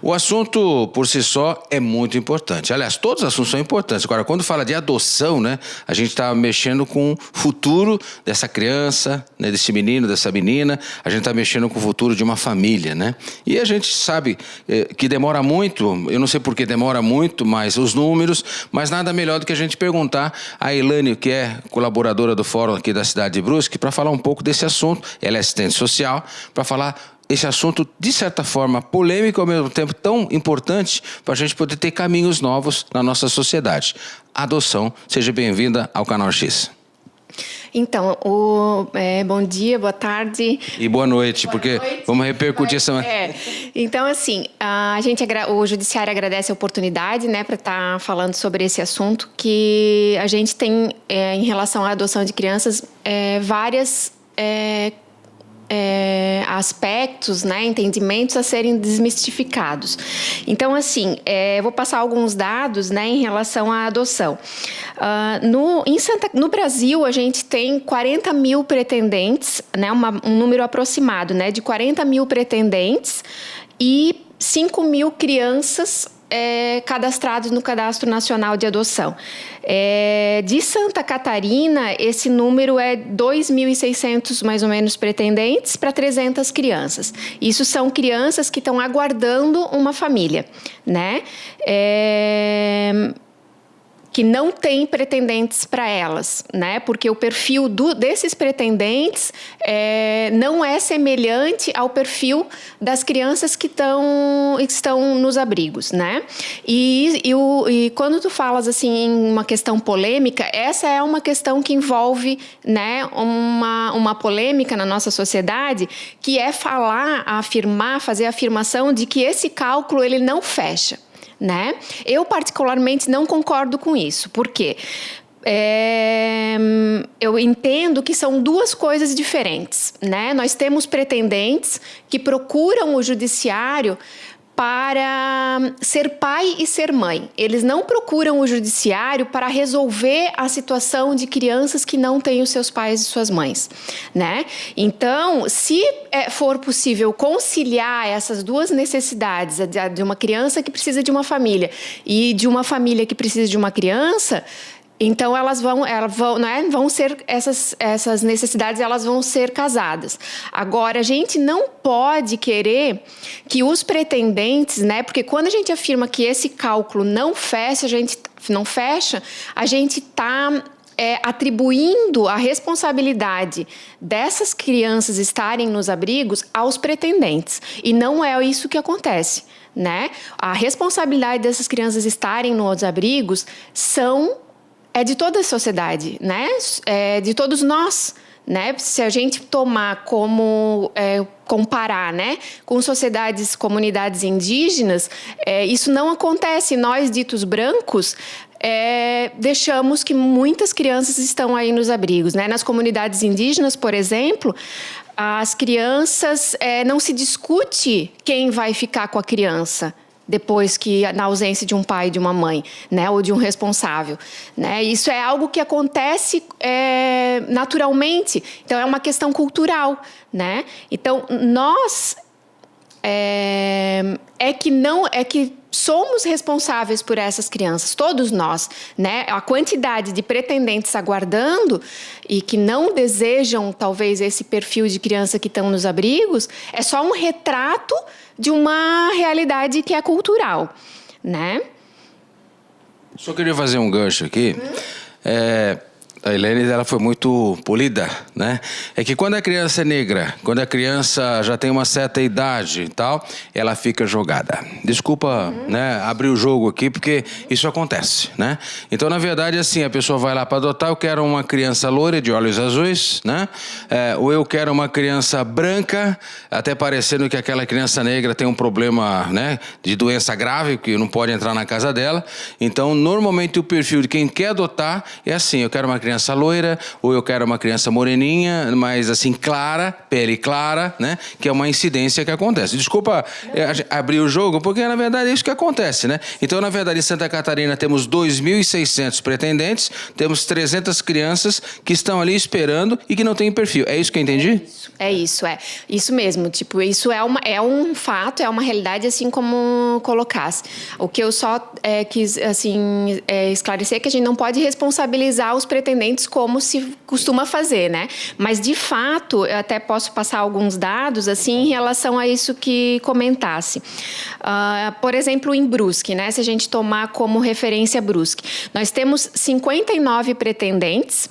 O assunto, por si só, é muito importante. Aliás, todos os assuntos são importantes. Agora, quando fala de adoção, né, a gente está mexendo com o futuro dessa criança, né, desse menino, dessa menina. A gente está mexendo com o futuro de uma família, né? E a gente sabe que demora muito, eu não sei por que demora muito, mas os números, mas nada melhor do que a gente perguntar a Elaine, que é colaboradora do Fórum aqui da cidade de Brusque, para falar um pouco desse assunto. Ela é assistente social, para falar esse assunto, de certa forma, polêmico, ao mesmo tempo tão importante, para a gente poder ter caminhos novos na nossa sociedade. Adoção. Seja bem-vinda ao Canal X. Então, bom dia, boa tarde. E boa noite, vamos repercutir essa... Então, assim, o Judiciário agradece a oportunidade, né, para estar falando sobre esse assunto, que a gente tem, em relação à adoção de crianças, várias... aspectos, né, entendimentos a serem desmistificados. Então, assim, eu vou passar alguns dados, né, em relação à adoção. No Brasil, a gente tem 40 mil pretendentes, né, um número aproximado, né, de 40 mil pretendentes e 5 mil crianças cadastrados no Cadastro Nacional de Adoção. De Santa Catarina, esse número é 2.600, mais ou menos, pretendentes para 300 crianças. Isso são crianças que estão aguardando uma família, né? Que não tem pretendentes para elas, né? Porque o perfil desses pretendentes não é semelhante ao perfil das crianças que estão nos abrigos, né? E quando tu falas assim em uma questão polêmica, essa é uma questão que envolve, né, uma polêmica na nossa sociedade, que é fazer a afirmação de que esse cálculo ele não fecha, né? Eu, particularmente, não concordo com isso. Por quê? Eu entendo que são duas coisas diferentes, né? Nós temos pretendentes que procuram o judiciário para ser pai e ser mãe. Eles não procuram o judiciário para resolver a situação de crianças que não têm os seus pais e suas mães, né? Então, se for possível conciliar essas duas necessidades, de uma criança que precisa de uma família e de uma família que precisa de uma criança, então elas vão ser essas necessidades, elas vão ser casadas. Gente, a gente não pode querer que os pretendentes, né? Porque quando a gente afirma que esse cálculo não fecha, a gente está atribuindo a responsabilidade dessas crianças estarem nos abrigos aos pretendentes. E não é isso que acontece, né? A responsabilidade dessas crianças estarem nos abrigos é de toda a sociedade, né? É de todos nós, né? Se a gente tomar como comparar, né, com comunidades indígenas, isso não acontece. Nós, ditos brancos, deixamos que muitas crianças estão aí nos abrigos, né? Nas comunidades indígenas, por exemplo, as crianças, não se discute quem vai ficar com a criança depois que, na ausência de um pai e de uma mãe, né, ou de um responsável, né? Isso é algo que acontece naturalmente. Então, é uma questão cultural, né? Então, nós que somos responsáveis por essas crianças, todos nós, né? A quantidade de pretendentes aguardando e que não desejam, talvez, esse perfil de criança que estão nos abrigos, é só um retrato de uma realidade que é cultural, né? Só queria fazer um gancho aqui. A Elaine, ela foi muito polida, né? É que quando a criança é negra, quando a criança já tem uma certa idade e tal, ela fica jogada. Desculpa, né, abrir o jogo aqui, porque isso acontece, né? Então, na verdade, assim, a pessoa vai lá para adotar, eu quero uma criança loira de olhos azuis, né? Ou eu quero uma criança branca, até parecendo que aquela criança negra tem um problema, né, de doença grave, que não pode entrar na casa dela. Então, normalmente, o perfil de quem quer adotar é assim, eu quero uma criança criança loira, ou eu quero uma criança moreninha, mas assim, clara, pele clara, né? Que é uma incidência que acontece. Desculpa abrir o jogo, porque na verdade é isso que acontece, né? Então, na verdade, em Santa Catarina temos 2.600 pretendentes, temos 300 crianças que estão ali esperando e que não têm perfil. É isso que eu entendi? É isso mesmo. Tipo, isso é um fato, é uma realidade, assim como colocasse. O que eu só quis, assim, esclarecer é que a gente não pode responsabilizar os pretendentes como se costuma fazer, né? Mas, de fato, eu até posso passar alguns dados, assim, em relação a isso que comentasse. Por exemplo, em Brusque, né? Se a gente tomar como referência Brusque, nós temos 59 pretendentes.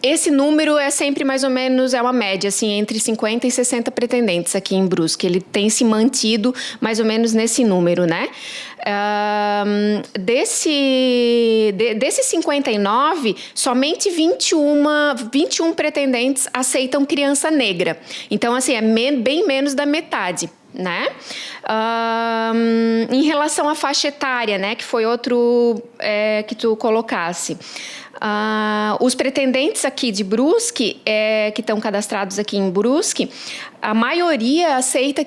Esse número é sempre mais ou menos, é uma média, assim, entre 50 e 60 pretendentes aqui em Brusque. Ele tem se mantido mais ou menos nesse número, né? Desses 59, somente 21 pretendentes aceitam criança negra. Então, assim, é bem menos da metade, né? Em relação à faixa etária, né, que foi outro que tu colocasse. Os pretendentes aqui de Brusque, que estão cadastrados aqui em Brusque, a maioria aceita,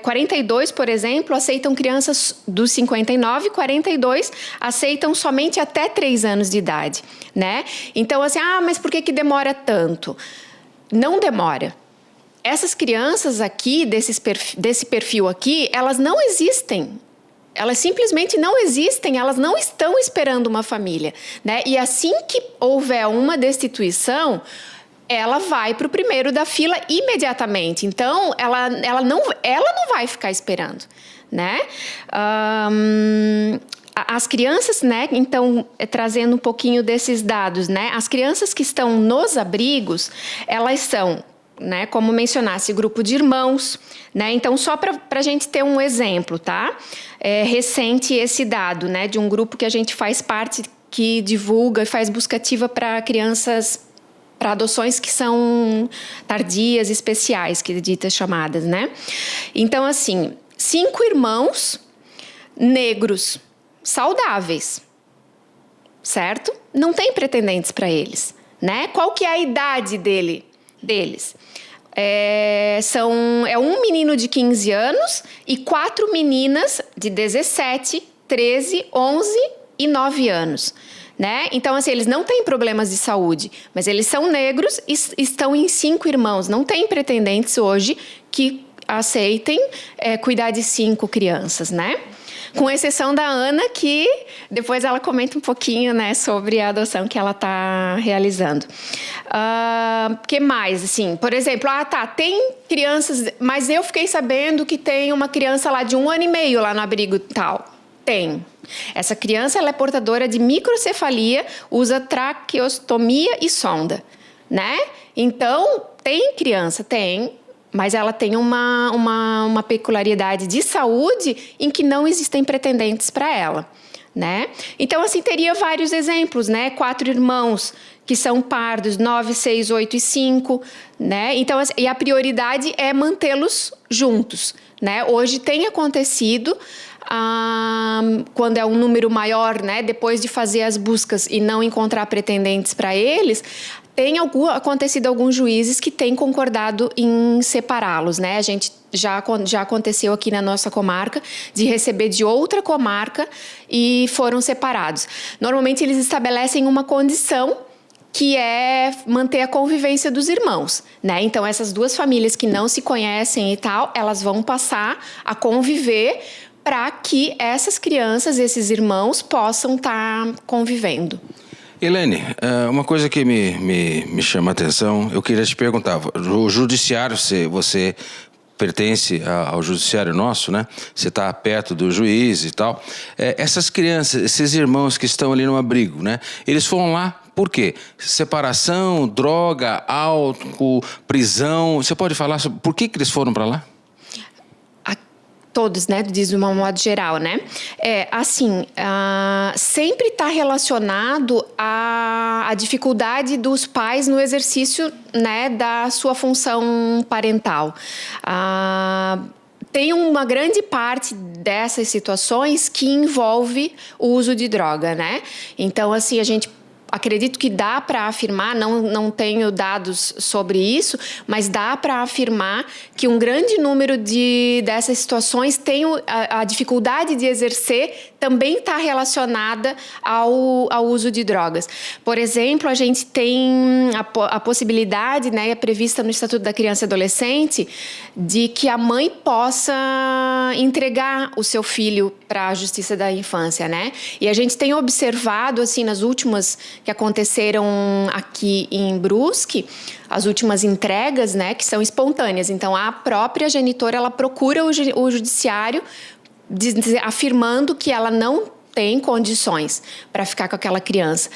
42, por exemplo, aceitam crianças dos 59, 42 aceitam somente até 3 anos de idade, né? Então, assim, mas por que demora tanto? Não demora. Essas crianças aqui, desse perfil aqui, elas não existem. Elas simplesmente não existem, elas não estão esperando uma família, né? E assim que houver uma destituição, ela vai para o primeiro da fila imediatamente. Então, ela não vai ficar esperando, né? As crianças, né? Então, trazendo um pouquinho desses dados, né? As crianças que estão nos abrigos, elas são, né, como mencionasse, grupo de irmãos, né? Então, só para a gente ter um exemplo, tá? É recente esse dado, né, de um grupo que a gente faz parte, que divulga e faz busca ativa para crianças, para adoções que são tardias, especiais, que ditas chamadas, né? Então, assim, 5 irmãos negros saudáveis, certo? Não tem pretendentes para eles, né? Qual que é a idade deles? É um menino de 15 anos e 4 meninas de 17, 13, 11 e 9 anos. Né? Então, assim, eles não têm problemas de saúde, mas eles são negros e estão em 5 irmãos. Não tem pretendentes hoje que aceitem cuidar de 5 crianças, né? Com exceção da Ana, que depois ela comenta um pouquinho, né, sobre a adoção que ela está realizando. Que mais? Assim, por exemplo, tem crianças, mas eu fiquei sabendo que tem uma criança lá de 1 ano e meio lá no abrigo tal. Tem. Essa criança, ela é portadora de microcefalia, usa traqueostomia e sonda, né? Então, tem criança? Tem. Mas ela tem uma peculiaridade de saúde em que não existem pretendentes para ela, né? Então, assim, teria vários exemplos, né? 4 irmãos que são pardos, 9, 6, 8 e 5, né? Então, assim, e a prioridade é mantê-los juntos, né? Hoje tem acontecido, quando é um número maior, né? Depois de fazer as buscas e não encontrar pretendentes para eles, tem acontecido alguns juízes que têm concordado em separá-los, né? A gente já aconteceu aqui na nossa comarca de receber de outra comarca e foram separados. Normalmente eles estabelecem uma condição que é manter a convivência dos irmãos, né? Então essas duas famílias que não se conhecem e tal, elas vão passar a conviver para que essas crianças, esses irmãos, possam estar convivendo. Helene, uma coisa que me chama a atenção, eu queria te perguntar, o judiciário, você pertence ao judiciário nosso, né? Você está perto do juiz e tal. Essas crianças, esses irmãos que estão ali no abrigo, né? Eles foram lá por quê? Separação, droga, álcool, prisão. Você pode falar sobre por que eles foram para lá? Todos, né? Diz de um modo geral, né? Sempre está relacionado à dificuldade dos pais no exercício, né, da sua função parental. tem uma grande parte dessas situações que envolve o uso de droga, né? Então, assim, acredito que dá para afirmar, não tenho dados sobre isso, mas dá para afirmar que um grande número dessas situações tem a dificuldade de exercer também está relacionada ao uso de drogas. Por exemplo, a gente tem a possibilidade, né, é prevista no Estatuto da Criança e Adolescente, de que a mãe possa entregar o seu filho para a Justiça da Infância, né? E a gente tem observado, assim, nas últimas que aconteceram aqui em Brusque, as últimas entregas, né, que são espontâneas. Então, a própria genitora, ela procura o judiciário afirmando que ela não tem condições para ficar com aquela criança.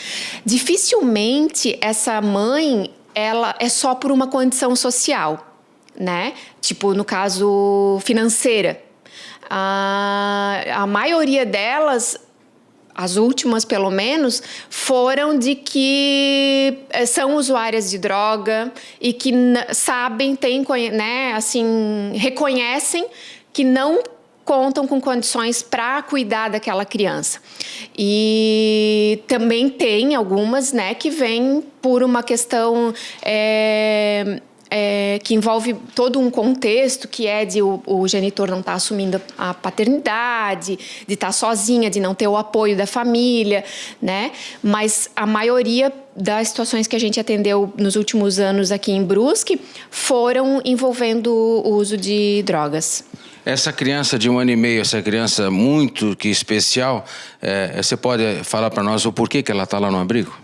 Dificilmente essa mãe, ela é só por uma condição social, né? Tipo, no caso, financeira. A maioria delas, as últimas pelo menos, foram de que são usuárias de droga e que sabem, né, assim, reconhecem que não contam com condições para cuidar daquela criança. E também tem algumas, né, que vêm por uma questão que envolve todo um contexto, que é de o genitor não estar assumindo a paternidade, de estar sozinha, de não ter o apoio da família, né? Mas a maioria das situações que a gente atendeu nos últimos anos aqui em Brusque foram envolvendo o uso de drogas. Essa criança de 1 ano e meio, essa criança muito que especial, você pode falar para nós o porquê que ela está lá no abrigo?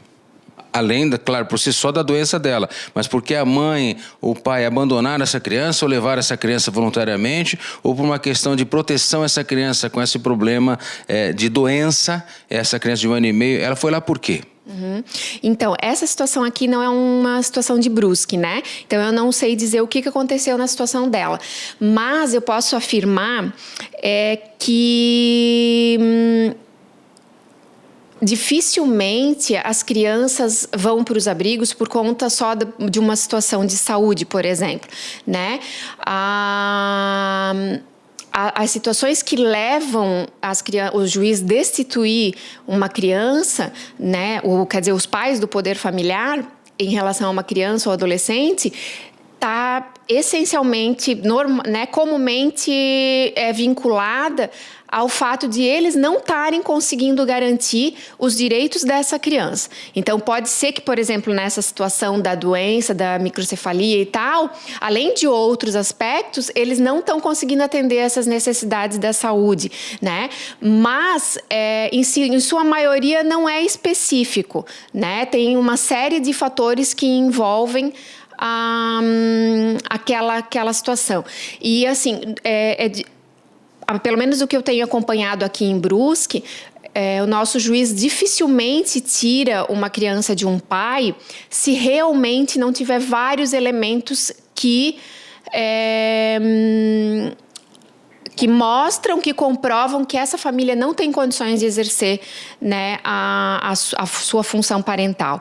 Além, claro, por si só da doença dela, mas porque a mãe ou o pai abandonaram essa criança ou levaram essa criança voluntariamente, ou por uma questão de proteção a essa criança com esse problema de doença, essa criança de 1 ano e meio, ela foi lá por quê? Uhum. Então, essa situação aqui não é uma situação de Brusque, né? Então, eu não sei dizer o que aconteceu na situação dela. Mas eu posso afirmar que dificilmente as crianças vão para os abrigos por conta só de uma situação de saúde, por exemplo, né? As situações que levam o juiz destituir uma criança, né, quer dizer, os pais do poder familiar em relação a uma criança ou adolescente, está essencialmente, né, comumente vinculada ao fato de eles não estarem conseguindo garantir os direitos dessa criança. Então, pode ser que, por exemplo, nessa situação da doença, da microcefalia e tal, além de outros aspectos, eles não estão conseguindo atender essas necessidades da saúde, né? Mas, em sua maioria, não é específico, né? Tem uma série de fatores que envolvem aquela situação. E, assim, pelo menos o que eu tenho acompanhado aqui em Brusque, o nosso juiz dificilmente tira uma criança de um pai se realmente não tiver vários elementos que mostram, que comprovam que essa família não tem condições de exercer, né, a sua função parental.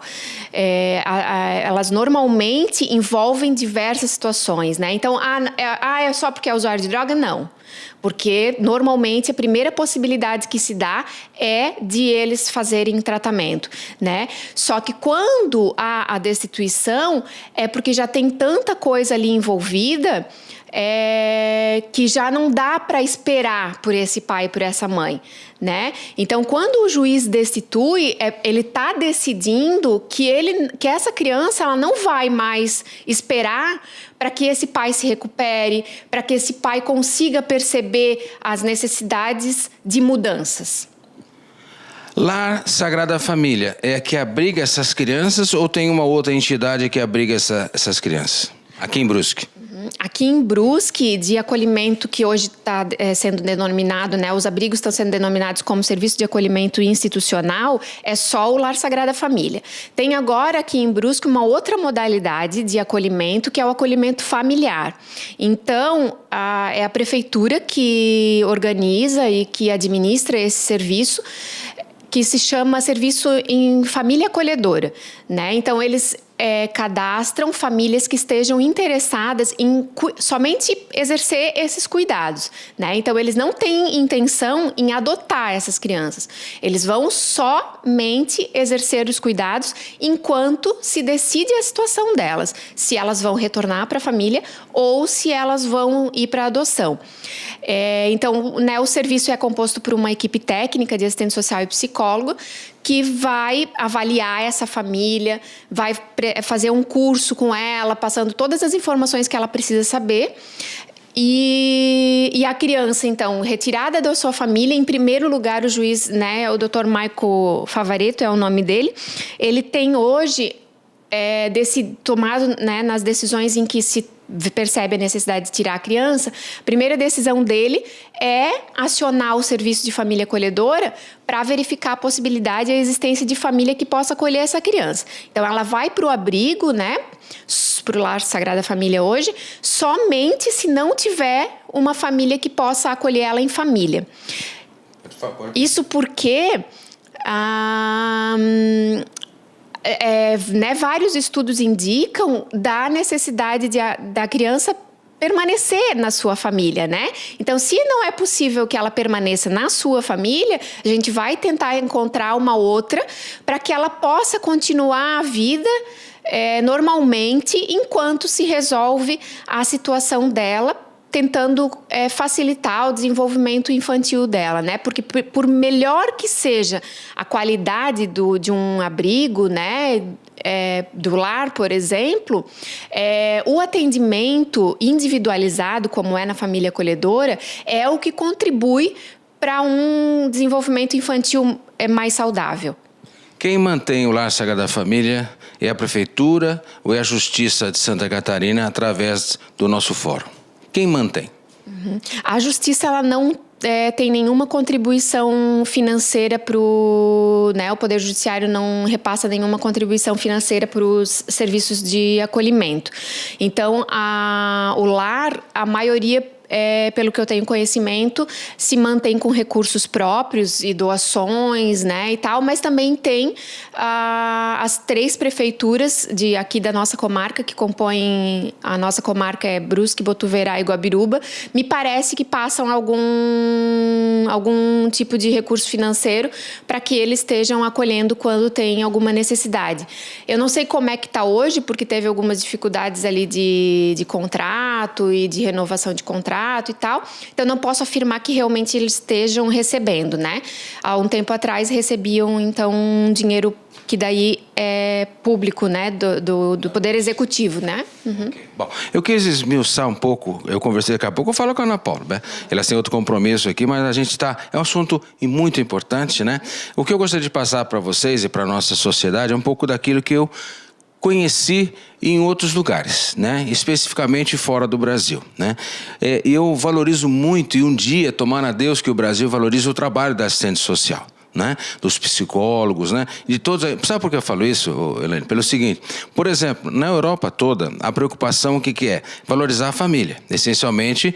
Elas normalmente envolvem diversas situações, né? Então, é só porque é usuário de droga? Não. Porque, normalmente, a primeira possibilidade que se dá é de eles fazerem tratamento, né? Só que quando há a destituição, é porque já tem tanta coisa ali envolvida que já não dá para esperar por esse pai e por essa mãe, né? Então, quando o juiz destitui, ele está decidindo que essa criança ela não vai mais esperar para que esse pai se recupere, para que esse pai consiga perceber as necessidades de mudanças. Lar Sagrada Família é a que abriga essas crianças ou tem uma outra entidade que abriga essas crianças? Aqui em Brusque. Aqui em Brusque, de acolhimento que hoje está sendo denominado, né, os abrigos estão sendo denominados como serviço de acolhimento institucional, é só o Lar Sagrada Família. Tem agora aqui em Brusque uma outra modalidade de acolhimento, que é o acolhimento familiar. Então, é a prefeitura que organiza e que administra esse serviço, que se chama Serviço em Família Acolhedora, né? Então, eles cadastram famílias que estejam interessadas em somente exercer esses cuidados, né? Então, eles não têm intenção em adotar essas crianças. Eles vão somente exercer os cuidados enquanto se decide a situação delas, se elas vão retornar para a família ou se elas vão ir para a adoção. Então, né, o serviço é composto por uma equipe técnica de assistente social e psicólogo que vai avaliar essa família, vai fazer um curso com ela, passando todas as informações que ela precisa saber. E a criança, então, retirada da sua família, em primeiro lugar, o juiz, né, o Dr. Michael Favaretto é o nome dele, ele tem hoje tomado, né, nas decisões em que se percebe a necessidade de tirar a criança, a primeira decisão dele é acionar o serviço de família acolhedora para verificar a possibilidade e a existência de família que possa acolher essa criança. Então, ela vai para o abrigo, né, para o Lar Sagrada Família hoje, somente se não tiver uma família que possa acolher ela em família. Isso porque né, vários estudos indicam da necessidade da criança permanecer na sua família, né? Então, se não é possível que ela permaneça na sua família, a gente vai tentar encontrar uma outra para que ela possa continuar a vida normalmente enquanto se resolve a situação dela, tentando facilitar o desenvolvimento infantil dela, né? Porque por melhor que seja a qualidade de um abrigo, né? Do lar, por exemplo, o atendimento individualizado, como é na família acolhedora, é o que contribui para um desenvolvimento infantil mais saudável. Quem mantém o Lar Sagrada Família é a Prefeitura ou é a Justiça de Santa Catarina através do nosso fórum? Quem mantém? A Justiça ela não tem nenhuma contribuição financeira para o... Né, o Poder Judiciário não repassa nenhuma contribuição financeira para os serviços de acolhimento. Então, o lar, a maioria... pelo que eu tenho conhecimento, se mantém com recursos próprios e doações, né, e tal, mas também tem as 3 prefeituras aqui da nossa comarca, que compõem a nossa comarca Brusque, Botuverá e Guabiruba, me parece que passam algum tipo de recurso financeiro para que eles estejam acolhendo quando tem alguma necessidade. Eu não sei como é que está hoje, porque teve algumas dificuldades ali de contrato e de renovação de contrato e tal, então não posso afirmar que realmente eles estejam recebendo, né? Há um tempo atrás recebiam, então, um dinheiro que daí é público, né? Do Poder Executivo, né? Uhum. Okay. Bom, eu quis esmiuçar um pouco, eu conversei daqui a pouco, eu falo com a Ana Paula, né? Elas têm outro compromisso aqui, mas a gente é um assunto muito importante, né? O que eu gostaria de passar para vocês e para a nossa sociedade é um pouco daquilo que eu conheci em outros lugares, né? Especificamente fora do Brasil, né? Eu valorizo muito, e um dia, tomara a Deus que o Brasil valorize o trabalho da assistente social, né? Dos psicólogos, né? De todos. Sabe por que eu falo isso, Helene? Pelo seguinte, por exemplo, na Europa toda, a preocupação o que é? Valorizar a família, essencialmente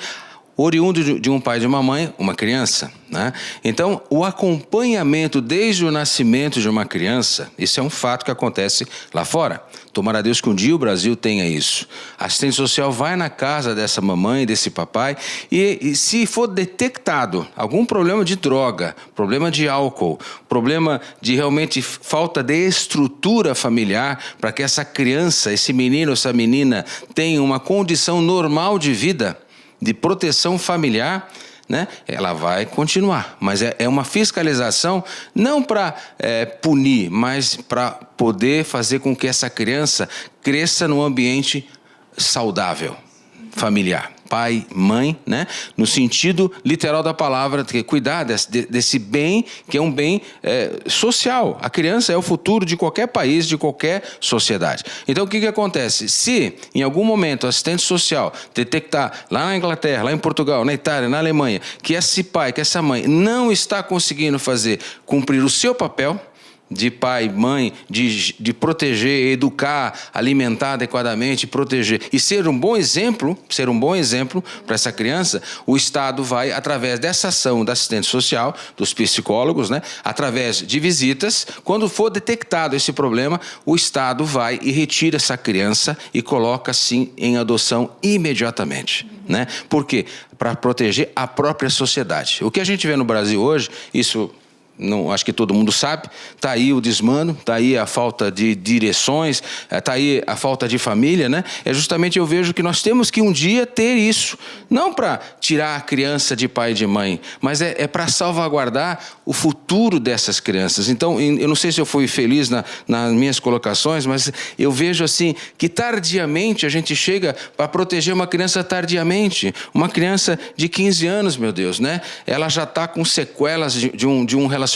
oriundo de um pai e de uma mãe, uma criança, né? Então, o acompanhamento desde o nascimento de uma criança, isso é um fato que acontece lá fora. Tomara a Deus que um dia o Brasil tenha isso. A assistente social vai na casa dessa mamãe, desse papai, e se for detectado algum problema de droga, problema de álcool, problema de realmente falta de estrutura familiar para que essa criança, esse menino, essa menina tenha uma condição normal de vida, de proteção familiar, né? Ela vai continuar. Mas é uma fiscalização não para punir, mas para poder fazer com que essa criança cresça num ambiente saudável, familiar. Pai, mãe, né? No sentido literal da palavra, cuidar desse bem, que é um bem social. A criança é o futuro de qualquer país, de qualquer sociedade. Então, o que acontece? Se, em algum momento, a assistente social detectar lá na Inglaterra, lá em Portugal, na Itália, na Alemanha, que esse pai, que essa mãe não está conseguindo cumprir o seu papel, de pai, mãe, de proteger, educar, alimentar adequadamente, proteger e ser um bom exemplo para essa criança, o Estado vai, através dessa ação da assistente social, dos psicólogos, né, através de visitas, quando for detectado esse problema, o Estado vai e retira essa criança e coloca, sim, em adoção imediatamente. Né? Por quê? Para proteger a própria sociedade. O que a gente vê no Brasil hoje, isso... Não, acho que todo mundo sabe, está aí o desmano, está aí a falta de direções, está aí a falta de família, né? É justamente eu vejo que nós temos que um dia ter isso, não para tirar a criança de pai e de mãe, mas é para salvaguardar o futuro dessas crianças. Então, eu não sei se eu fui feliz nas minhas colocações, mas eu vejo assim que tardiamente a gente chega para proteger uma criança tardiamente, uma criança de 15 anos, meu Deus, né? Ela já está com sequelas de um relacionamento,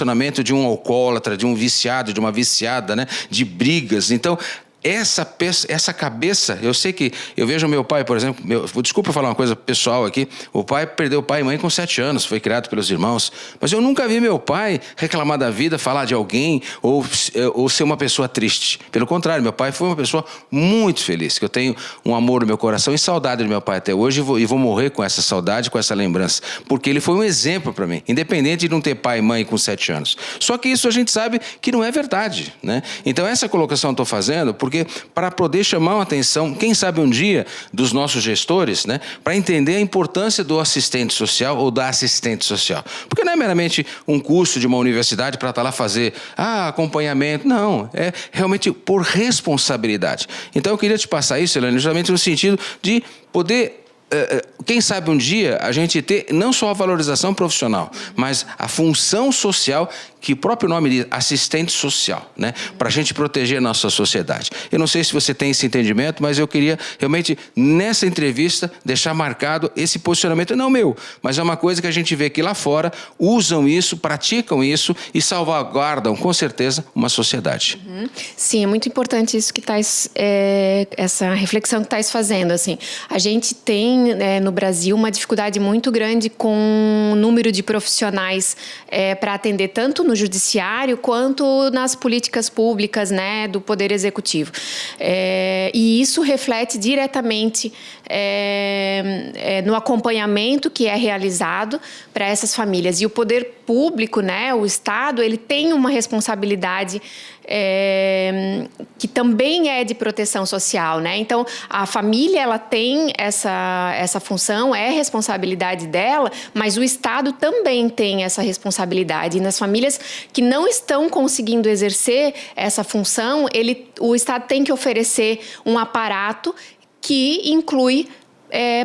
de um alcoólatra, de um viciado, de uma viciada, né? De brigas. Então, essa cabeça, eu sei que... Eu vejo meu pai, por exemplo... Desculpa falar uma coisa pessoal aqui. O pai perdeu pai e mãe com 7 anos, foi criado pelos irmãos. Mas eu nunca vi meu pai reclamar da vida, falar de alguém ou ser uma pessoa triste. Pelo contrário, meu pai foi uma pessoa muito feliz, que eu tenho um amor no meu coração e saudade do meu pai até hoje e vou morrer com essa saudade, com essa lembrança. Porque ele foi um exemplo para mim, independente de não ter pai e mãe com 7 anos. Só que isso a gente sabe que não é verdade, né? Então essa colocação eu estou fazendo porque para poder chamar a atenção, quem sabe um dia, dos nossos gestores, né, para entender a importância do assistente social ou da assistente social. Porque não é meramente um curso de uma universidade para estar lá fazer acompanhamento, não, é realmente por responsabilidade. Então eu queria te passar isso, Elaine, justamente no sentido de poder... Quem sabe um dia a gente ter não só a valorização profissional, mas a função social, que o próprio nome diz, assistente social, né? Para a gente proteger a nossa sociedade. Eu não sei se você tem esse entendimento, mas eu queria realmente, nessa entrevista, deixar marcado esse posicionamento, não meu, mas é uma coisa que a gente vê que lá fora usam isso, praticam isso e salvaguardam, com certeza, uma sociedade. Sim, é muito importante isso que estás, essa reflexão que estás fazendo. Assim, a gente tem no Brasil uma dificuldade muito grande com o número de profissionais para atender tanto no judiciário quanto nas políticas públicas, né, do Poder Executivo. E isso reflete diretamente no acompanhamento que é realizado para essas famílias. E o poder público, né, o Estado, ele tem uma responsabilidade que também é de proteção social, né? Então, a família, ela tem essa função, é responsabilidade dela, mas o Estado também tem essa responsabilidade. E nas famílias que não estão conseguindo exercer essa função, o Estado tem que oferecer um aparato que inclui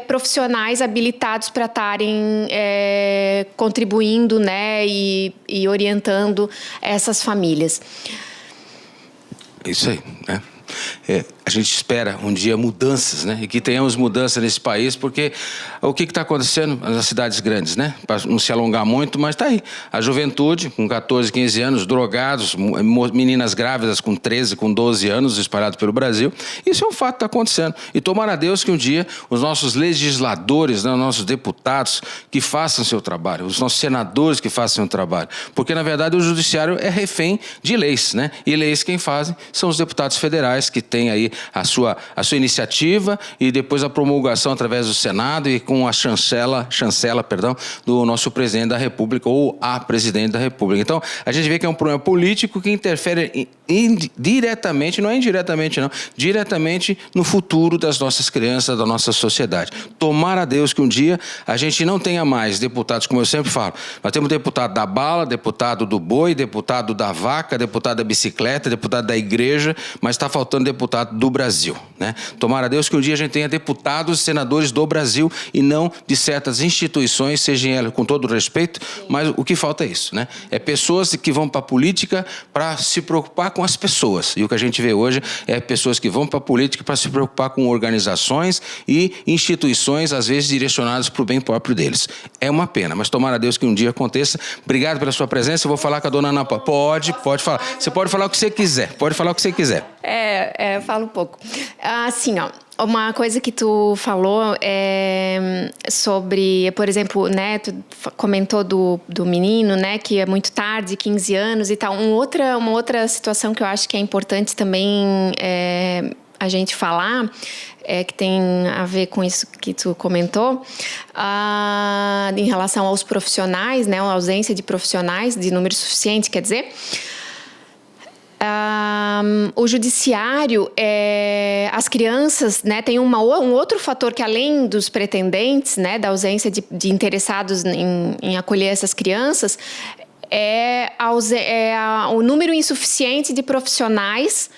profissionais habilitados para estarem contribuindo, né, e orientando essas famílias. Isso aí, né? A gente espera um dia mudanças, né? E que tenhamos mudança nesse país, porque o que está acontecendo nas cidades grandes, né? Para não se alongar muito, mas está aí. A juventude, com 14, 15 anos, drogados, meninas grávidas com 13, com 12 anos, espalhados pelo Brasil. Isso é um fato que está acontecendo. E tomara a Deus que um dia os nossos legisladores, né, os nossos deputados, que façam seu trabalho, os nossos senadores que façam seu trabalho. Porque, na verdade, o judiciário é refém de leis, né? E leis quem fazem são os deputados federais, que têm aí a sua iniciativa e depois a promulgação através do Senado e com a chancela, do nosso presidente da República ou a presidente da República. Então, a gente vê que é um problema político que interfere diretamente, não é indiretamente não, diretamente no futuro das nossas crianças, da nossa sociedade. Tomara a Deus que um dia a gente não tenha mais deputados, como eu sempre falo, nós temos deputado da bala, deputado do boi, deputado da vaca, deputado da bicicleta, deputado da igreja, mas está faltando deputado do Brasil, né? Tomara a Deus que um dia a gente tenha deputados e senadores do Brasil e não de certas instituições, sejam elas com todo o respeito, mas o que falta é isso, né? É pessoas que vão para a política para se preocupar com as pessoas. E o que a gente vê hoje é pessoas que vão para a política para se preocupar com organizações e instituições, às vezes direcionadas para o bem próprio deles. É uma pena, mas tomara a Deus que um dia aconteça. Obrigado pela sua presença. Eu vou falar com a dona Ana Paula. Pode falar. Você pode falar o que você quiser. Pode falar o que você quiser. Falo um pouco. Assim, ó, uma coisa que tu falou sobre, por exemplo, né, tu comentou do menino, né, que é muito tarde, 15 anos e tal. Uma outra situação que eu acho que é importante também a gente falar, que tem a ver com isso que tu comentou, em relação aos profissionais, né, a ausência de profissionais, de número suficiente, quer dizer... o judiciário, as crianças, né, tem um outro fator que, além dos pretendentes, né, da ausência de interessados em acolher essas crianças, o número insuficiente de profissionais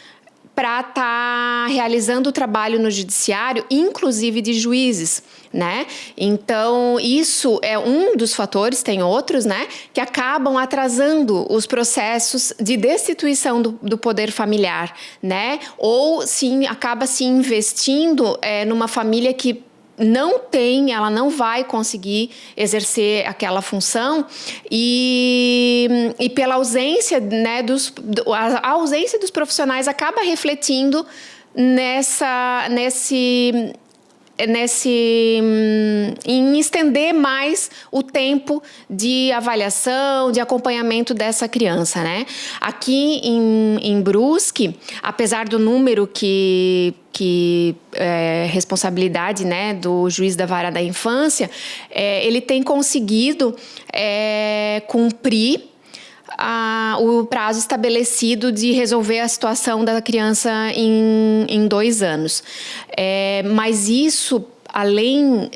para estar realizando o trabalho no judiciário, inclusive de juízes, né? Então, isso é um dos fatores, tem outros, né? Que acabam atrasando os processos de destituição do poder familiar, né? Ou, sim, acaba se investindo numa família que ela não vai conseguir exercer aquela função e pela ausência, né, a ausência dos profissionais acaba refletindo em estender mais o tempo de avaliação, de acompanhamento dessa criança, né? Aqui em Brusque, apesar do número que é responsabilidade, né, do juiz da vara da infância, ele tem conseguido cumprir o prazo estabelecido de resolver a situação da criança em 2 anos. Mas isso, além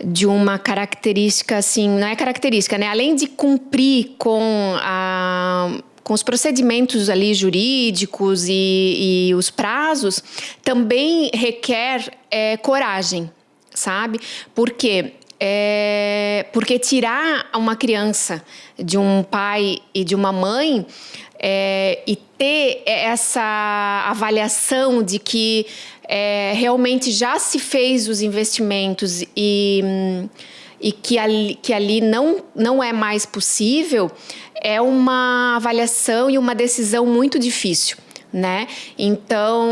de uma característica, assim, não é característica, né? Além de cumprir com os procedimentos ali jurídicos e os prazos, também requer coragem, sabe? Porque tirar uma criança de um pai e de uma mãe e ter essa avaliação de que realmente já se fez os investimentos e que ali não é mais possível, é uma avaliação e uma decisão muito difícil, né? Então,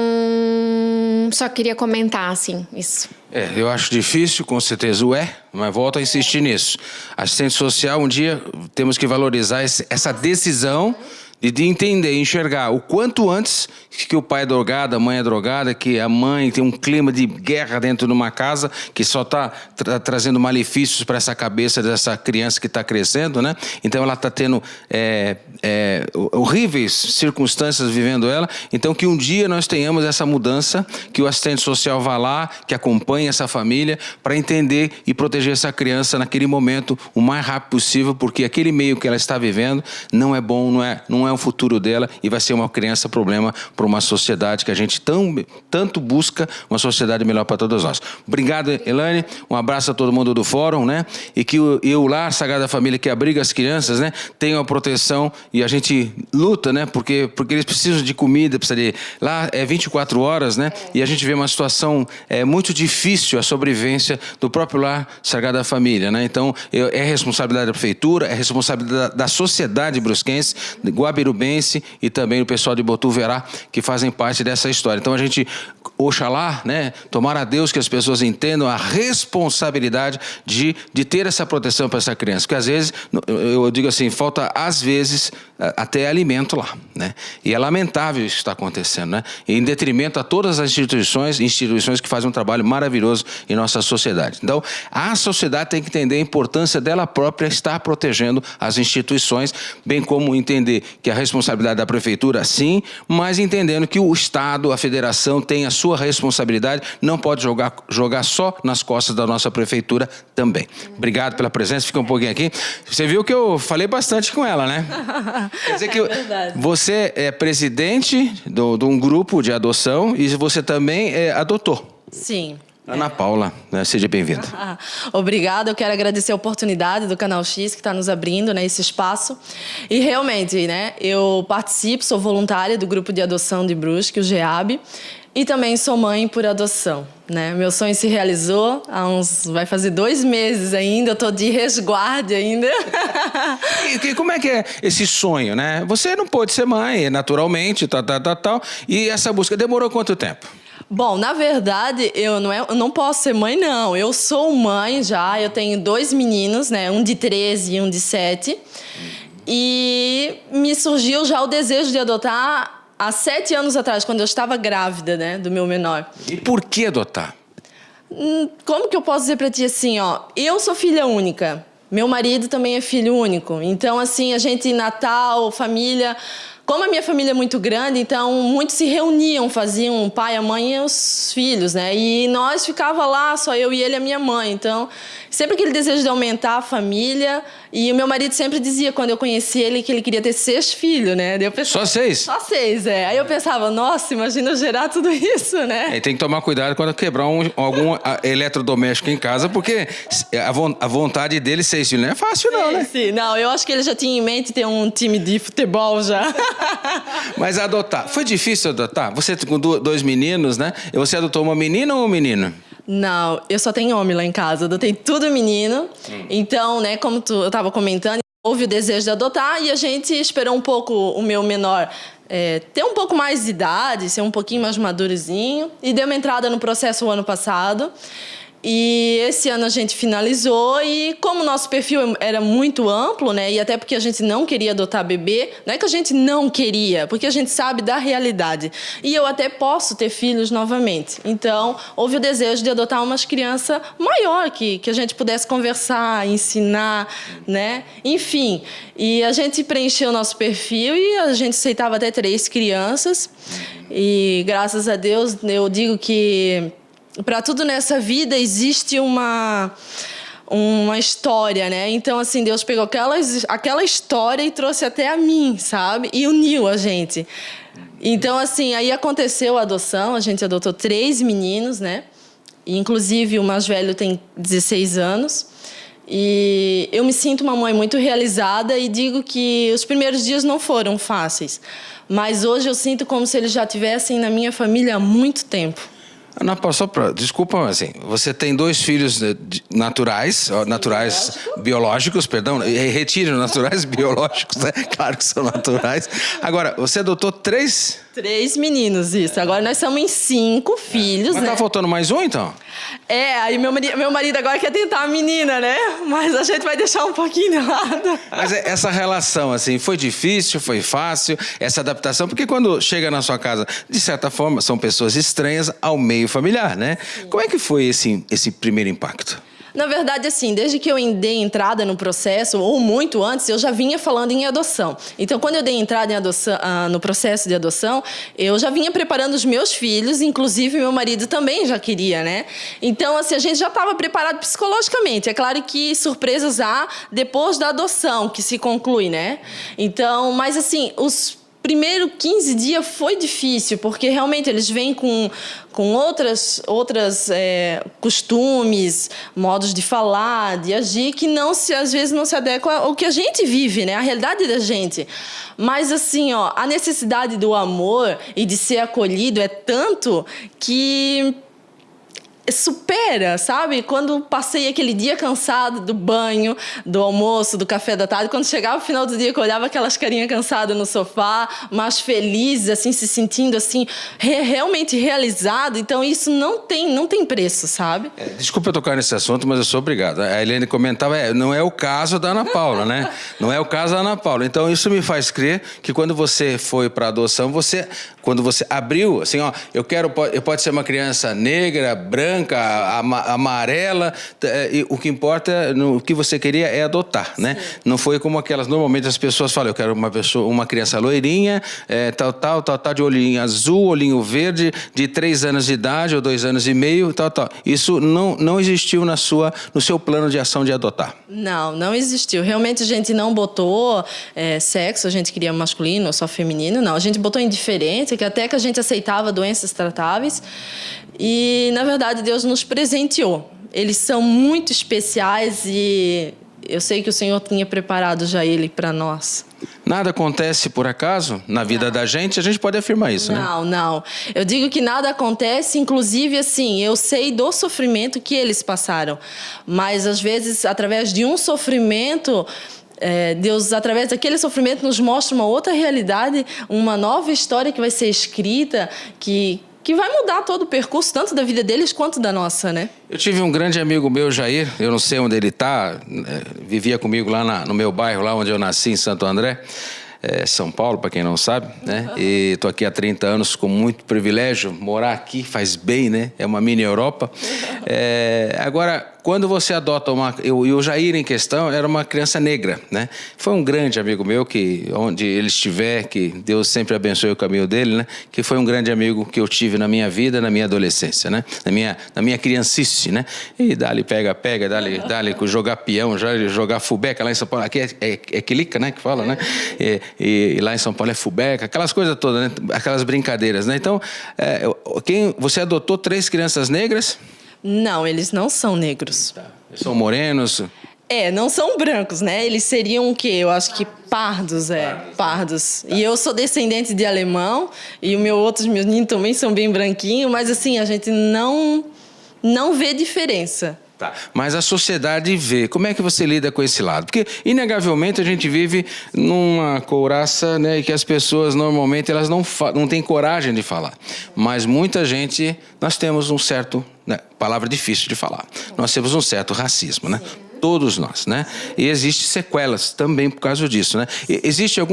só queria comentar, assim, isso. Eu acho difícil, com certeza mas volto a insistir nisso. Assistente social, um dia temos que valorizar essa decisão de entender, enxergar o quanto antes que o pai é drogado, a mãe é drogada, que a mãe tem um clima de guerra dentro de uma casa que só está trazendo malefícios para essa cabeça dessa criança que está crescendo, né? Então ela está tendo horríveis circunstâncias vivendo ela. Então que um dia nós tenhamos essa mudança, que o assistente social vá lá, que acompanhe essa família para entender e proteger essa criança naquele momento o mais rápido possível, porque aquele meio que ela está vivendo não é bom, não é o futuro dela e vai ser uma criança problema para uma sociedade que a gente tanto busca, uma sociedade melhor para todos nós. Obrigado, Elaine. Um abraço a todo mundo do fórum, né? E que o Lar Sagrada Família, que abriga as crianças, né, tenha a proteção e a gente luta, né? Porque eles precisam de comida, lá é 24 horas, né? E a gente vê uma situação muito difícil, a sobrevivência do próprio Lar Sagrada Família, né? Então, é responsabilidade da prefeitura, é responsabilidade da sociedade brusquense, guabirubense e também o pessoal de Botuverá, que fazem parte dessa história. Então a gente, oxalá, né, tomara a Deus que as pessoas entendam a responsabilidade de ter essa proteção para essa criança, porque às vezes, eu digo assim, falta às vezes até alimento lá, né? E é lamentável isso que está acontecendo, né? Em detrimento a todas as instituições que fazem um trabalho maravilhoso em nossa sociedade. Então, a sociedade tem que entender a importância dela própria estar protegendo as instituições, bem como entender que a responsabilidade da prefeitura, sim, mas entendendo que o Estado, a federação tem a sua responsabilidade, não pode jogar só nas costas da nossa prefeitura também. Obrigado pela presença, fica um pouquinho aqui. Você viu que eu falei bastante com ela, né? Quer dizer que você é presidente de um grupo de adoção e você também adotou. Sim. Ana Paula, né? Seja bem-vinda. Obrigada, eu quero agradecer a oportunidade do Canal X que está nos abrindo, né, esse espaço. E realmente, né, eu participo, sou voluntária do grupo de adoção de Brusque, o GEAB. E também sou mãe por adoção, né? Meu sonho se realizou vai fazer 2 meses ainda, eu tô de resguardo ainda. E como é que é esse sonho, né? Você não pôde ser mãe, naturalmente, tal. E essa busca demorou quanto tempo? Bom, na verdade, eu não posso ser mãe, não. Eu sou mãe já, eu tenho 2 meninos, né? Um de 13 e um de 7. E me surgiu já o desejo de adotar há 7 anos atrás, quando eu estava grávida, né, do meu menor. E por que adotar? Como que eu posso dizer para ti assim, ó? Eu sou filha única. Meu marido também é filho único. Então, assim, a gente, Natal, família... Como a minha família é muito grande, então muitos se reuniam, faziam o pai, a mãe e os filhos, né? E nós ficava lá, só eu e ele e a minha mãe. Então, sempre aquele desejo de aumentar a família. E o meu marido sempre dizia, quando eu conheci ele, que ele queria ter 6 filhos, né? Daí eu pensava, só 6? Só 6, é. Aí eu pensava, nossa, imagina eu gerar tudo isso, né? E tem que tomar cuidado quando quebrar algum eletrodoméstico em casa, porque a vontade dele 6 filhos não é fácil, não, né? Sim, não, eu acho que ele já tinha em mente ter um time de futebol já. Mas adotar, foi difícil adotar? Você com 2 meninos, né? E você adotou uma menina ou um menino? Não, eu só tenho homem lá em casa, eu adotei tudo menino. Então, né, como eu estava comentando, houve o desejo de adotar e a gente esperou um pouco o meu menor ter um pouco mais de idade, ser um pouquinho mais madurzinho. E deu uma entrada no processo o ano passado. E esse ano a gente finalizou e como o nosso perfil era muito amplo, né, e até porque a gente não queria adotar bebê, não é que a gente não queria, porque a gente sabe da realidade. E eu até posso ter filhos novamente. Então, houve o desejo de adotar umas crianças maior, que a gente pudesse conversar, ensinar, né, enfim. E a gente preencheu o nosso perfil e a gente aceitava até 3 crianças. E graças a Deus, eu digo que para tudo nessa vida existe uma história, né? Então, assim, Deus pegou aquela história e trouxe até a mim, sabe? E uniu a gente. Então, assim, aí aconteceu a adoção, a gente adotou 3 meninos, né? E, inclusive, o mais velho tem 16 anos. E eu me sinto uma mãe muito realizada e digo que os primeiros dias não foram fáceis. Mas hoje eu sinto como se eles já estivessem na minha família há muito tempo. Ana Paula, desculpa, mas assim, você tem 2 filhos naturais, biológicos, perdão, retire naturais, biológicos, né? Claro que são naturais. Agora, você adotou 3? 3 meninos, isso. Agora nós somos em 5 filhos, mas né? Tá faltando mais um, então? Aí meu marido agora quer tentar a menina, né? Mas a gente vai deixar um pouquinho de lado. Mas essa relação, assim, foi difícil, foi fácil, essa adaptação? Porque quando chega na sua casa, de certa forma, são pessoas estranhas ao meio familiar, né? Sim. Como é que foi esse primeiro impacto? Na verdade, assim, desde que eu dei entrada no processo, ou muito antes, eu já vinha falando em adoção. Então, quando eu dei entrada em adoção, no processo de adoção, eu já vinha preparando os meus filhos, inclusive meu marido também já queria, né? Então, assim, a gente já estava preparado psicologicamente. É claro que surpresas há depois da adoção, que se conclui, né? Então, mas assim, os primeiro 15 dias foi difícil, porque realmente eles vêm com outras costumes, modos de falar, de agir, que às vezes não se adequam ao que a gente vive, né? A realidade da gente. Mas, assim, ó, a necessidade do amor e de ser acolhido é tanto que supera, sabe? Quando passei aquele dia cansado do banho, do almoço, do café da tarde, quando chegava o final do dia que eu olhava aquelas carinhas cansadas no sofá, mas felizes, assim, se sentindo assim, realmente realizado, então isso não tem preço, sabe? Desculpa eu tocar nesse assunto, mas eu sou obrigado. A Helene comentava, não é o caso da Ana Paula, né? Não é o caso da Ana Paula. Então isso me faz crer que quando você foi para adoção, quando você abriu, assim, ó, pode ser uma criança negra, branca, amarela, o que importa, o que você queria é adotar, né? Não foi como aquelas, normalmente as pessoas falam, eu quero uma criança loirinha, tal, de olhinho azul, olhinho verde, de 3 anos de idade ou 2 anos e meio, tal. Isso não existiu no seu plano de ação de adotar? Não existiu. Realmente a gente não botou sexo, a gente queria masculino ou só feminino, não. A gente botou indiferente, que até que a gente aceitava doenças tratáveis. E, na verdade, Deus nos presenteou. Eles são muito especiais e eu sei que o Senhor tinha preparado já ele para nós. Nada acontece por acaso na vida da gente, a gente pode afirmar isso, né? Não. Eu digo que nada acontece, inclusive, assim, eu sei do sofrimento que eles passaram. Mas, às vezes, através de um sofrimento, Deus, através daquele sofrimento, nos mostra uma outra realidade, uma nova história que vai ser escrita, que vai mudar todo o percurso, tanto da vida deles quanto da nossa, né? Eu tive um grande amigo meu, Jair, eu não sei onde ele está, vivia comigo lá no meu bairro, lá onde eu nasci, em Santo André, São Paulo, para quem não sabe, né? E estou aqui há 30 anos com muito privilégio. Morar aqui faz bem, né? É uma mini Europa. Agora, quando você adota e o Jair em questão era uma criança negra, né? Foi um grande amigo meu que, onde ele estiver, que Deus sempre abençoe o caminho dele, né? Que foi um grande amigo que eu tive na minha vida, na minha adolescência, né? Na minha criancice, né? E dali pega, dali jogar peão, jogar fubeca lá em São Paulo. Aqui é quilica, né? Que fala, né? E lá em São Paulo é fubeca, aquelas coisas todas, né? Aquelas brincadeiras, né? Então, você adotou 3 crianças negras? Não, eles não são negros. Tá. Eles são morenos? Não são brancos, né? Eles seriam o quê? Eu acho que pardos, pardos. Tá. E eu sou descendente de alemão, e os meus meninos também são bem branquinhos, mas assim, a gente não vê diferença. Tá. Mas a sociedade vê. Como é que você lida com esse lado? Porque, inegavelmente, a gente vive numa couraça, né, e que as pessoas, normalmente, elas não têm coragem de falar. Mas muita gente, nós temos um certo... Né, palavra difícil de falar. Nós temos um certo racismo, né? Todos nós, né? E existem sequelas também por causa disso, né? Existia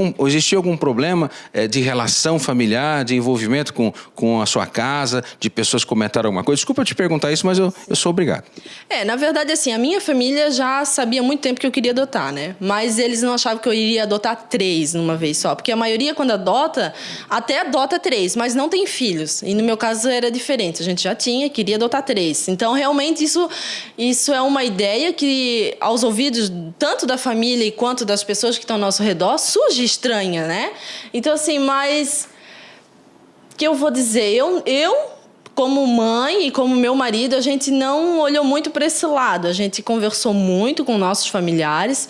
algum problema de relação familiar, de envolvimento com a sua casa, de pessoas comentaram alguma coisa? Desculpa eu te perguntar isso, mas eu sou obrigado. Na verdade, assim, a minha família já sabia há muito tempo que eu queria adotar, né? Mas eles não achavam que eu iria adotar 3 numa vez só. Porque a maioria, quando adota, até adota 3, mas não tem filhos. E no meu caso era diferente. A gente já queria adotar 3. Então, realmente, isso é uma ideia que aos ouvidos tanto da família quanto das pessoas que estão ao nosso redor surge estranha, né? Então, assim, mas o que eu vou dizer? Eu como mãe e como meu marido, a gente não olhou muito para esse lado. A gente conversou muito com nossos familiares.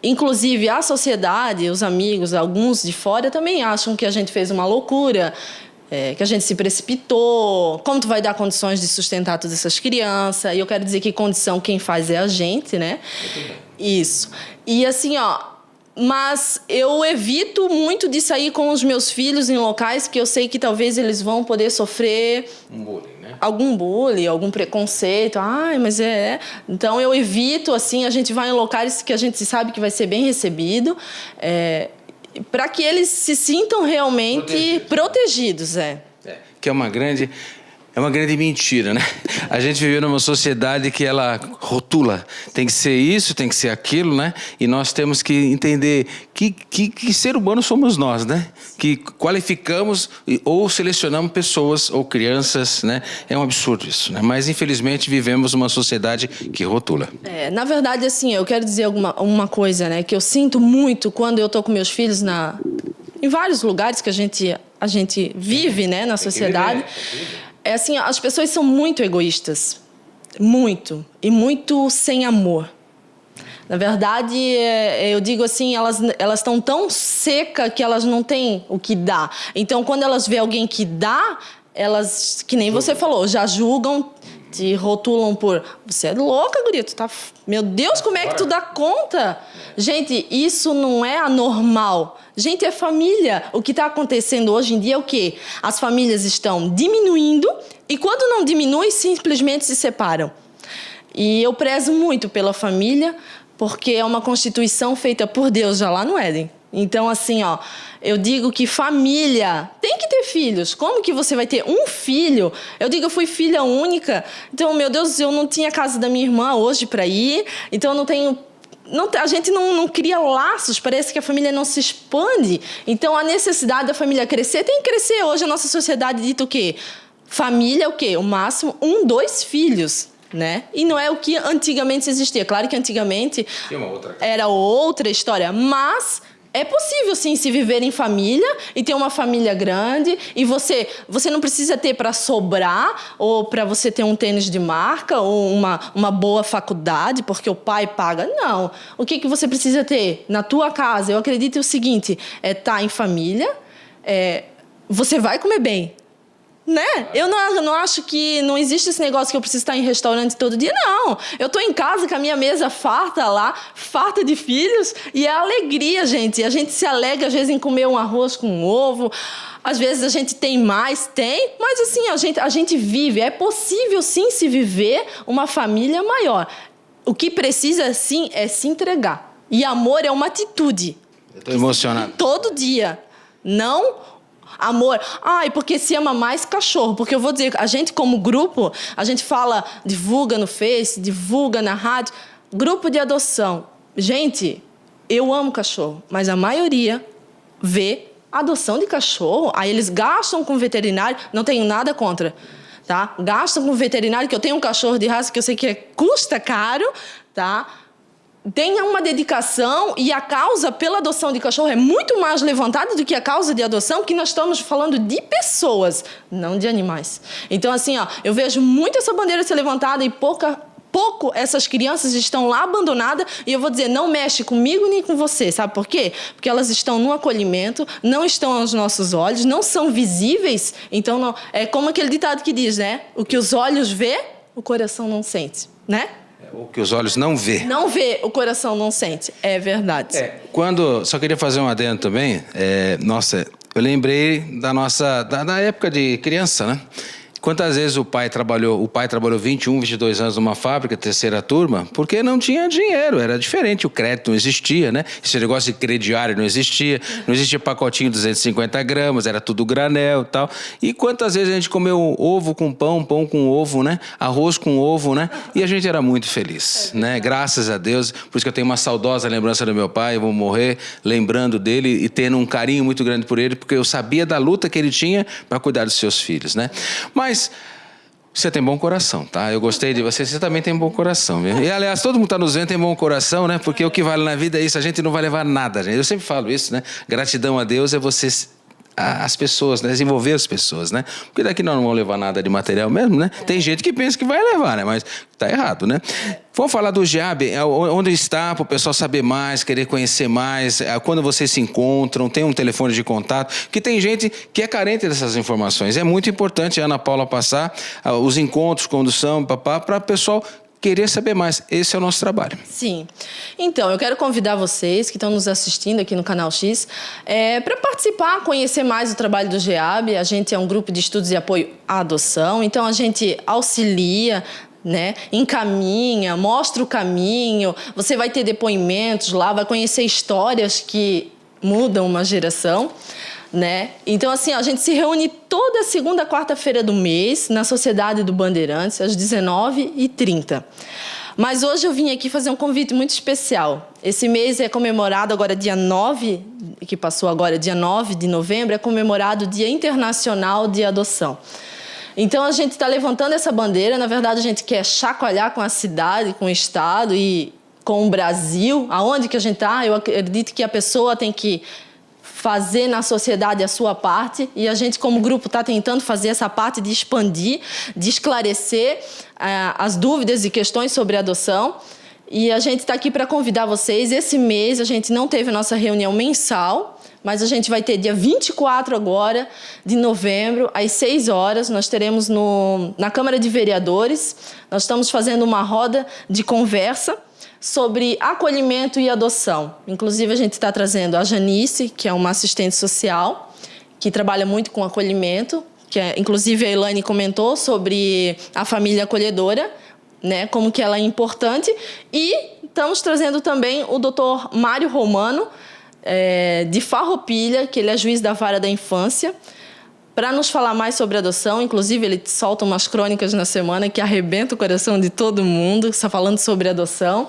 Inclusive, a sociedade, os amigos, alguns de fora também acham que a gente fez uma loucura, que a gente se precipitou, como tu vai dar condições de sustentar todas essas crianças. E eu quero dizer que condição quem faz é a gente, né? Isso. E assim, mas eu evito muito de sair com os meus filhos em locais que eu sei que talvez eles vão poder sofrer um bullying, né? Algum bullying, algum preconceito. Mas Então eu evito, assim, a gente vai em locais que a gente sabe que vai ser bem recebido, para que eles se sintam realmente protegidos. Que é uma grande mentira, né? A gente vive numa sociedade que ela rotula. Tem que ser isso, tem que ser aquilo, né? E nós temos que entender que ser humano somos nós, né? Que qualificamos ou selecionamos pessoas ou crianças, né? É um absurdo isso, né? Mas, infelizmente, vivemos uma sociedade que rotula. Na verdade, assim, eu quero dizer uma coisa, né? Que eu sinto muito quando eu estou com meus filhos em vários lugares que a gente vive, né? Na sociedade. Assim, as pessoas são muito egoístas. Muito. E muito sem amor. Na verdade, eu digo assim, elas estão tão secas que elas não têm o que dar. Então, quando elas vê alguém que dá, elas, que nem você falou, já julgam, te rotulam por... Você é louca, guria, tu tá... Meu Deus, como é que tu dá conta? Gente, isso não é anormal. Gente, é família. O que está acontecendo hoje em dia é o quê? As famílias estão diminuindo e quando não diminui, simplesmente se separam. E eu prezo muito pela família, porque é uma constituição feita por Deus já lá no Éden. Então, assim, eu digo que família tem que ter filhos. Como que você vai ter um filho? Eu digo, eu fui filha única. Então, meu Deus, eu não tinha a casa da minha irmã hoje para ir. Então, eu não tenho... a gente não cria laços, parece que a família não se expande. Então, a necessidade da família crescer tem que crescer. Hoje, a nossa sociedade dita o quê? Família é o quê? O máximo 1, 2 filhos. Né? E não é o que antigamente existia. Claro que antigamente era outra história, mas É possível, sim, se viver em família e ter uma família grande e você não precisa ter para sobrar ou para você ter um tênis de marca ou uma boa faculdade porque o pai paga. Não. O que você precisa ter na tua casa? Eu acredito o seguinte, tá em família, você vai comer bem. Né? Eu não acho que não existe esse negócio que eu preciso estar em restaurante todo dia, não. Eu estou em casa com a minha mesa farta lá, farta de filhos, e é alegria, gente. A gente se alegra, às vezes, em comer um arroz com ovo. Às vezes a gente tem mais, mas assim, a gente vive. É possível, sim, se viver uma família maior. O que precisa, sim, é se entregar. E amor é uma atitude. Eu estou emocionado. Todo dia. Não... Amor, porque se ama mais cachorro. Porque eu vou dizer, a gente como grupo, a gente fala, divulga no Face, divulga na rádio. Grupo de adoção. Gente, eu amo cachorro, mas a maioria vê adoção de cachorro. Aí eles gastam com veterinário, não tenho nada contra, tá? Gastam com veterinário, que eu tenho um cachorro de raça que eu sei que custa caro, tá? Tenha uma dedicação e a causa pela adoção de cachorro é muito mais levantada do que a causa de adoção, porque nós estamos falando de pessoas, não de animais. Então, assim, eu vejo muito essa bandeira ser levantada e pouco essas crianças estão lá abandonadas e eu vou dizer, não mexe comigo nem com você, sabe por quê? Porque elas estão no acolhimento, não estão aos nossos olhos, não são visíveis, então não, é como aquele ditado que diz, né? O que os olhos vê, o coração não sente, né? O que os olhos não vê. Não vê, o coração não sente. É verdade. Só queria fazer um adendo também. Nossa, eu lembrei da época de criança, né? Quantas vezes o pai trabalhou 21, 22 anos numa fábrica, terceira turma, porque não tinha dinheiro, era diferente, o crédito não existia, né? Esse negócio de crediário não existia pacotinho de 250 gramas, era tudo granel e tal. E quantas vezes a gente comeu ovo com pão, pão com ovo, né? Arroz com ovo, né? E a gente era muito feliz, né? Graças a Deus, por isso que eu tenho uma saudosa lembrança do meu pai, eu vou morrer lembrando dele e tendo um carinho muito grande por ele, porque eu sabia da luta que ele tinha para cuidar dos seus filhos, né? Mas você tem bom coração, tá? Eu gostei de você também tem bom coração, viu? E, aliás, todo mundo está nos vendo tem bom coração, né? Porque o que vale na vida é isso, a gente não vai levar nada, gente. Eu sempre falo isso, né? Gratidão a Deus é você... as pessoas, né? Desenvolver as pessoas, né? Porque daqui nós não vamos levar nada de material mesmo, né? Tem gente que pensa que vai levar, né? Mas tá errado, né? Vamos falar do GEAB, onde está, para o pessoal saber mais, querer conhecer mais, quando vocês se encontram, tem um telefone de contato, que tem gente que é carente dessas informações. É muito importante a Ana Paula passar os encontros, condução, para o pessoal querer saber mais. Esse é o nosso trabalho. Sim. Então, eu quero convidar vocês que estão nos assistindo aqui no Canal X para participar, conhecer mais o trabalho do GEAB. A gente é um grupo de estudos e apoio à adoção, então a gente auxilia, né? Encaminha, mostra o caminho, você vai ter depoimentos lá, vai conhecer histórias que mudam uma geração, né? Então, assim, a gente se reúne toda segunda, quarta-feira do mês na Sociedade do Bandeirantes, às 19h30. Mas hoje eu vim aqui fazer um convite muito especial. Esse mês é comemorado agora dia 9, que passou agora, dia 9 de novembro, é comemorado o Dia Internacional de Adoção. Então, a gente está levantando essa bandeira. Na verdade, a gente quer chacoalhar com a cidade, com o Estado e com o Brasil. Aonde que a gente está? Eu acredito que a pessoa tem que fazer na sociedade a sua parte. E a gente, como grupo, está tentando fazer essa parte de expandir, de esclarecer as dúvidas e questões sobre a adoção. E a gente está aqui para convidar vocês. Esse mês, a gente não teve a nossa reunião mensal, mas a gente vai ter dia 24 agora de novembro, às 6 horas. Nós teremos na Câmara de Vereadores. Nós estamos fazendo uma roda de conversa sobre acolhimento e adoção. Inclusive, a gente está trazendo a Janice, que é uma assistente social, que trabalha muito com acolhimento, inclusive a Elaine comentou sobre a família acolhedora, né, como que ela é importante. E estamos trazendo também o Dr. Mário Romano, de Farroupilha, que ele é juiz da Vara da Infância, para nos falar mais sobre adoção. Inclusive, ele solta umas crônicas na semana que arrebenta o coração de todo mundo, está falando sobre adoção.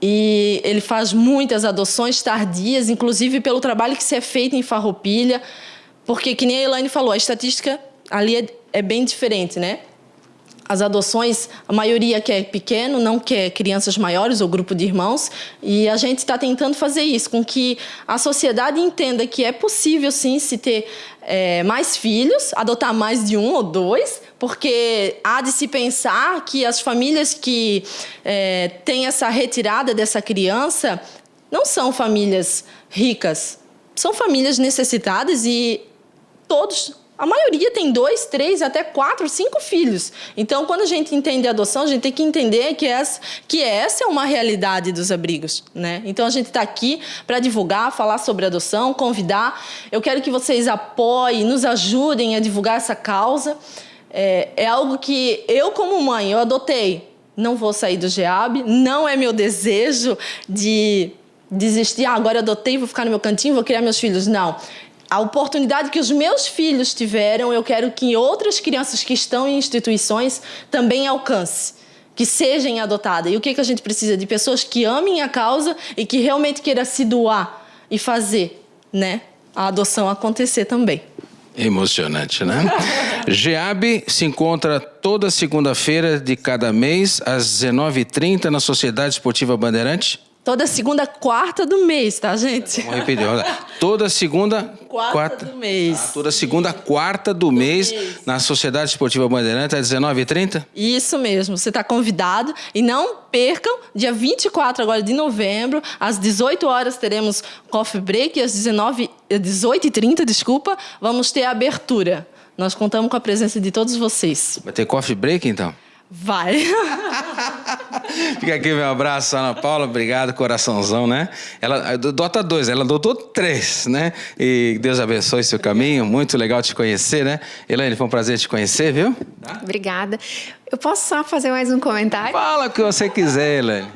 E ele faz muitas adoções tardias, inclusive pelo trabalho que se é feito em Farroupilha, porque, que nem a Elaine falou, a estatística ali é bem diferente, né? as adoções, a maioria quer pequeno, não quer crianças maiores ou grupo de irmãos. E a gente está tentando fazer isso, com que a sociedade entenda que é possível, sim, se ter mais filhos, adotar mais de 1 ou 2, porque há de se pensar que as famílias que têm essa retirada dessa criança não são famílias ricas, são famílias necessitadas e a maioria tem 2, 3, até 4, 5 filhos. Então, quando a gente entende a adoção, a gente tem que entender que essa é uma realidade dos abrigos, né? Então, a gente está aqui para divulgar, falar sobre adoção, convidar. Eu quero que vocês apoiem, nos ajudem a divulgar essa causa. É algo que eu, como mãe, eu adotei. Não vou sair do GEAB, não é meu desejo de desistir. Agora eu adotei, vou ficar no meu cantinho, vou criar meus filhos. Não. A oportunidade que os meus filhos tiveram, eu quero que outras crianças que estão em instituições também alcancem, que sejam adotadas. E o que a gente precisa? De pessoas que amem a causa e que realmente queiram se doar e fazer, né, a adoção acontecer também. Emocionante, né? GEAB se encontra toda segunda-feira de cada mês, às 19h30, na Sociedade Esportiva Bandeirante. Toda segunda, quarta do mês, tá, gente? Vamos repetir. Toda segunda, quarta do mês. Toda segunda, quarta do mês, na Sociedade Esportiva Bandeirante, às 19h30? Isso mesmo, você está convidado. E não percam, dia 24 agora de novembro, às 18 horas teremos coffee break e às 18h30, desculpa, vamos ter a abertura. Nós contamos com a presença de todos vocês. Vai ter coffee break, então? Vai. Fica aqui meu abraço, Ana Paula, obrigado, coraçãozão, né? Ela adota 2, ela adotou 3, né? E Deus abençoe seu caminho, muito legal te conhecer, né? Elaine, foi um prazer te conhecer, viu? Obrigada. Eu posso só fazer mais um comentário? Fala o que você quiser, Elaine.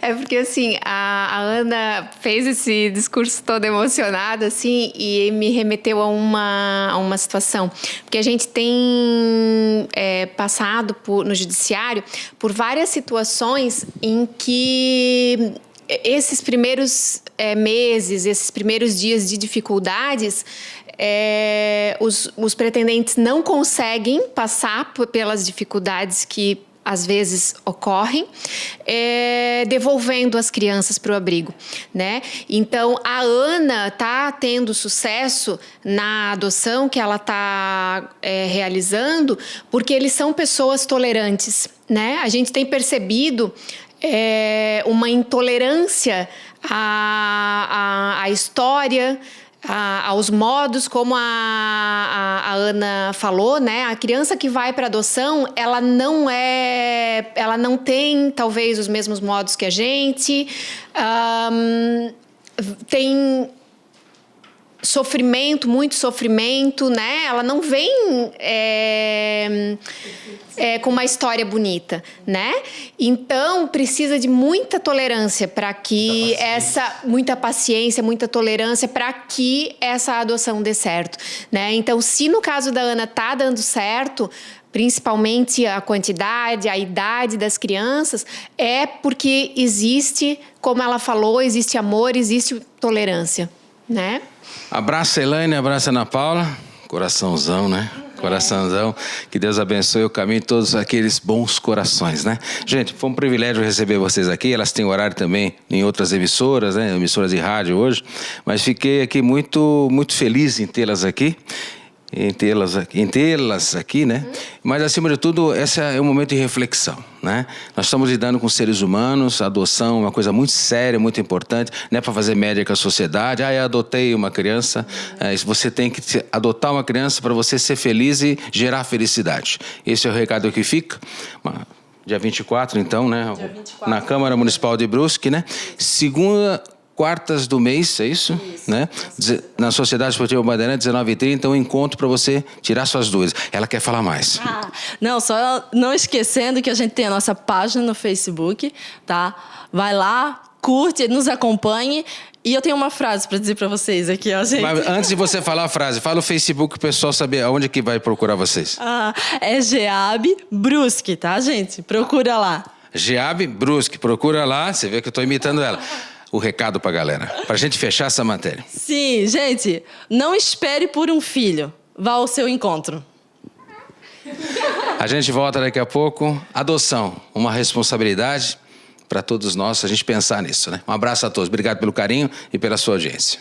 É porque, assim, a Ana fez esse discurso todo emocionado, assim, e me remeteu a uma situação. Porque a gente tem passado no judiciário por várias situações em que esses primeiros meses, esses primeiros dias de dificuldades, os pretendentes não conseguem passar pelas dificuldades que às vezes ocorrem, devolvendo as crianças para o abrigo, né? Então, a Ana está tendo sucesso na adoção que ela está realizando, porque eles são pessoas tolerantes, né? A gente tem percebido uma intolerância à história, aos modos, como a Ana falou, né? A criança que vai para adoção, ela não tem talvez os mesmos modos que a gente, tem sofrimento, muito sofrimento, né? Ela não vem com uma história bonita, né? Então, precisa de muita tolerância para que muita paciência, muita tolerância para que essa adoção dê certo, né? Então, se no caso da Ana tá dando certo, principalmente a quantidade, a idade das crianças, é porque existe, como ela falou, existe amor, existe tolerância, né? Abraço, Elaine, abraço, Ana Paula. Coraçãozão, né? Coraçãozão. Que Deus abençoe o caminho de todos aqueles bons corações, né? Gente, foi um privilégio receber vocês aqui. Elas têm horário também em outras emissoras, né? Emissoras de rádio hoje. Mas fiquei aqui muito, muito feliz em tê-las aqui. Em tê-las aqui, né? Mas, acima de tudo, esse é um momento de reflexão, né? Nós estamos lidando com seres humanos, a adoção é uma coisa muito séria, muito importante, não é para fazer média com a sociedade. Eu adotei uma criança. Você tem que adotar uma criança para você ser feliz e gerar felicidade. Esse é o recado que fica. Dia 24, então, né? Dia 24, na Câmara Municipal de Brusque, né? Segunda... quartas do mês, é isso? Né? Na Sociedade Esportiva Bandeirante, 19h30, um encontro para você tirar suas dúvidas. Ela quer falar mais. Não, só não esquecendo que a gente tem a nossa página no Facebook, tá? Vai lá, curte, nos acompanhe. E eu tenho uma frase para dizer para vocês aqui, ó, gente. Mas antes de você falar a frase, fala o Facebook, o pessoal saber aonde que vai procurar vocês. É GEAB Brusque, tá, gente? Procura lá. GEAB Brusque, procura lá. Você vê que eu estou imitando ela. O recado pra galera, pra gente fechar essa matéria. Sim, gente, não espere por um filho. Vá ao seu encontro. A gente volta daqui a pouco. Adoção, uma responsabilidade para todos nós, a gente pensar nisso, né? Um abraço a todos. Obrigado pelo carinho e pela sua audiência.